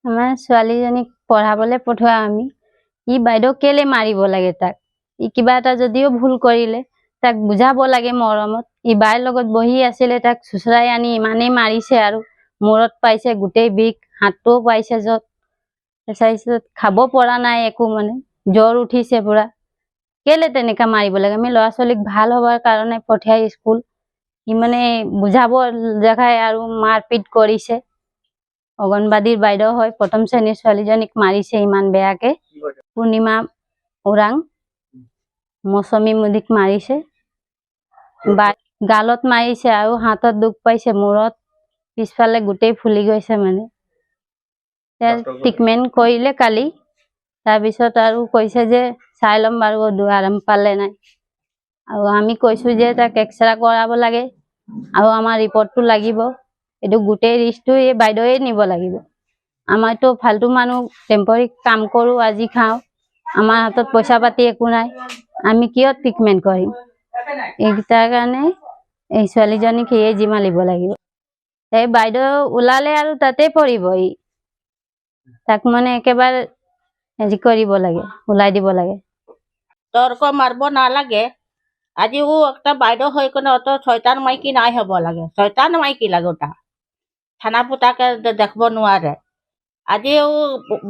আমাৰ ছোৱালীজনীক পঢ়াবলৈ পঠোৱা আমি ই বাইদেউ কেলে মাৰিব লাগে তাক ই কিবা এটা যদিও ভুল কৰিলে তাক বুজাব লাগে মৰমত ই বাইৰ লগত বহি আছিলে তাক চুচৰাই আনি ইমানেই মাৰিছে আৰু মূৰত পাইছে গোটেই বিষ হাতটোও পাইছে য'ত তাৰপিছত খাব পৰা নাই একো মানে জ্বৰ উঠিছে পুৰা কেলে তেনেকা মাৰিব লাগে আমি ল'ৰা ছোৱালীক ভাল হবৰ কাৰণে পঠিয়াই স্কুল ই মানে বুজাব দেখাই আৰু মাৰপিট কৰিছে অঙ্গনবাদীৰ বাইদেউ হয় প্ৰথম শ্ৰেণীৰ ছোৱালীজনীক মাৰিছে ইমান বেয়াকে পূৰ্ণিমা ওৰাং মৌচুমী মুদিক মাৰিছে গালত মাৰিছে আৰু হাতত দুখ পাইছে মূৰত পিছফালে গোটেই ফুলি গৈছে মানে ট্ৰিটমেন্ট কৰিলে কালি তাৰপিছত আৰু কৈছে যে চাই ল'ম বাৰু আৰাম পালে নাই আৰু আমি কৈছো যে তাক এক্সৰে কৰাব লাগে আৰু আমাৰ ৰিপৰ্টটো লাগিব এইটো গোটেই ৰিস্কটো এই বাইদেউৱে নিব লাগিব আমাৰতো ফালতু মানুহ টেম্পৰাৰী কাম কৰো আজি খাওঁ আমাৰ হাতত পইচা পাতি একো নাই আমি কিয় ট্ৰিটমেন্ট কৰিম এইটাৰ কাৰণে এই ছোৱালীজনীক এই জিমা লিব লাগিব এই বাইদেউ ওলালে আৰু তাতে পৰিব ই তাক মানে একেবাৰে হেৰি কৰিব লাগে ওলাই দিব লাগে তৰ্ক মাৰিব নালাগে আজিও একটা বাইদেউ হৈ কিনে অত ছয়তান মাইকী নাই হ'ব লাগে ছয়তান মাইকী লাগে ওটা থানা পুতাকে দেখব নোৱাৰে আজিও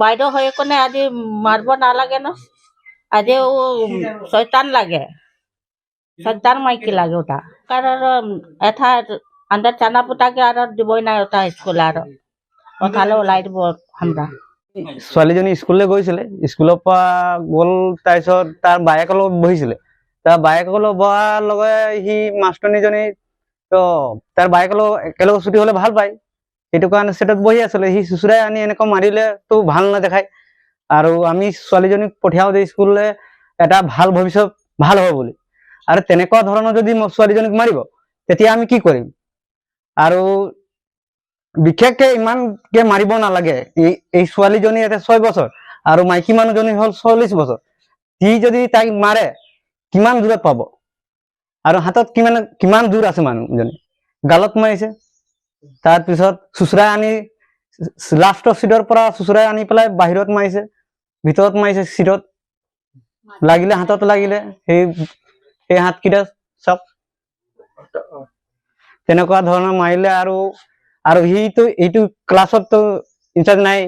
বাইদেউ হৈ কিনে আজি মাৰিব নালাগে ন আজিও ছয়তান লাগে ছয়তান মাইকী লাগে ওটা কাৰণ এটা আন্দাৰ থানা পুতাকে আৰু দিবই নাই ওটা স্কুল আৰু কথালৈ ওলাই দিব আমৰা ছোৱালীজনী স্কুললৈ গৈছিলে স্কুলৰ পৰা গ'ল তাৰপিছত তাৰ বায়েকৰ লগত বহিছিলে তাৰ বায়েকৰ লগত বহাৰ লগে সি মাষ্টৰনীজনী তো তাৰ বায়েকৰ লগত একেলগে ছুটি হ'লে ভাল পায় সেইটো কাৰণে সেটত বহি আছিলে সি চুচুৰাই আনি এনেকৈ মাৰিলে তো ভাল নেদেখায় আৰু আমি ছোৱালীজনীক পঠিয়াও যে স্কুললৈ এটা ভাল ভৱিষ্যত ভাল হ'ব বুলি আৰু তেনেকুৱা ধৰণৰ যদি ছোৱালীজনীক মাৰিব তেতিয়া আমি কি কৰিম আৰু বিশেষকে ইমানকে মাৰিব নালাগে এই ছোৱালীজনী এটা 6 বছৰ আৰু মাইকী মানুহজনী হল 40 বছৰ সি যদি তাইক মাৰে কিমান দূৰত পাব আৰু হাতত কিমান দূৰ আছে মানুহজনী গালত মাৰিছে তাৰপিছত চুচৰাই আনি লাষ্টৰ সিটৰ পৰা চুচৰাই আনি পেলাই বাহিৰত মাৰিছে ভিতৰত মাৰিছে সিটত লাগিলে হাতত লাগিলে সেই হাতকেইটা চব তেনেকুৱা ধৰণৰ মাৰিলে আৰু সিটো এইটো ক্লাছত ইনচাৰ্জ নাই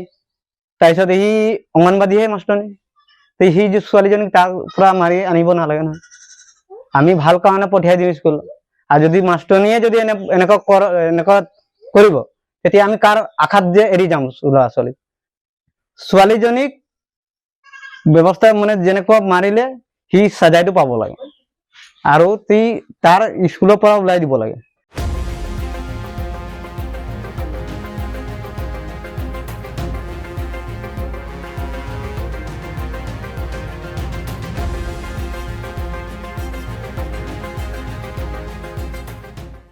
তাৰপিছত সি অঙ্গনবাদীহে মাষ্টৰনী সি যে ছোৱালীজনীক তাৰ পৰা মাৰি আনিব নালাগে নহয় আমি ভাল কাৰণে পঠিয়াই দিওঁ স্কুল আৰু যদি মাষ্টৰনীয়ে যদি এনেকুৱা কৰিব তেতিয়া আমি কাৰ আশাত যে এৰি যাম ল'ৰা ছোৱালীজনীক ব্যৱস্থা মানে যেনেকুৱা মাৰিলে সি সাজাইটো পাব লাগে আৰু তাৰ স্কুলৰ পৰা ওলাই দিব লাগে।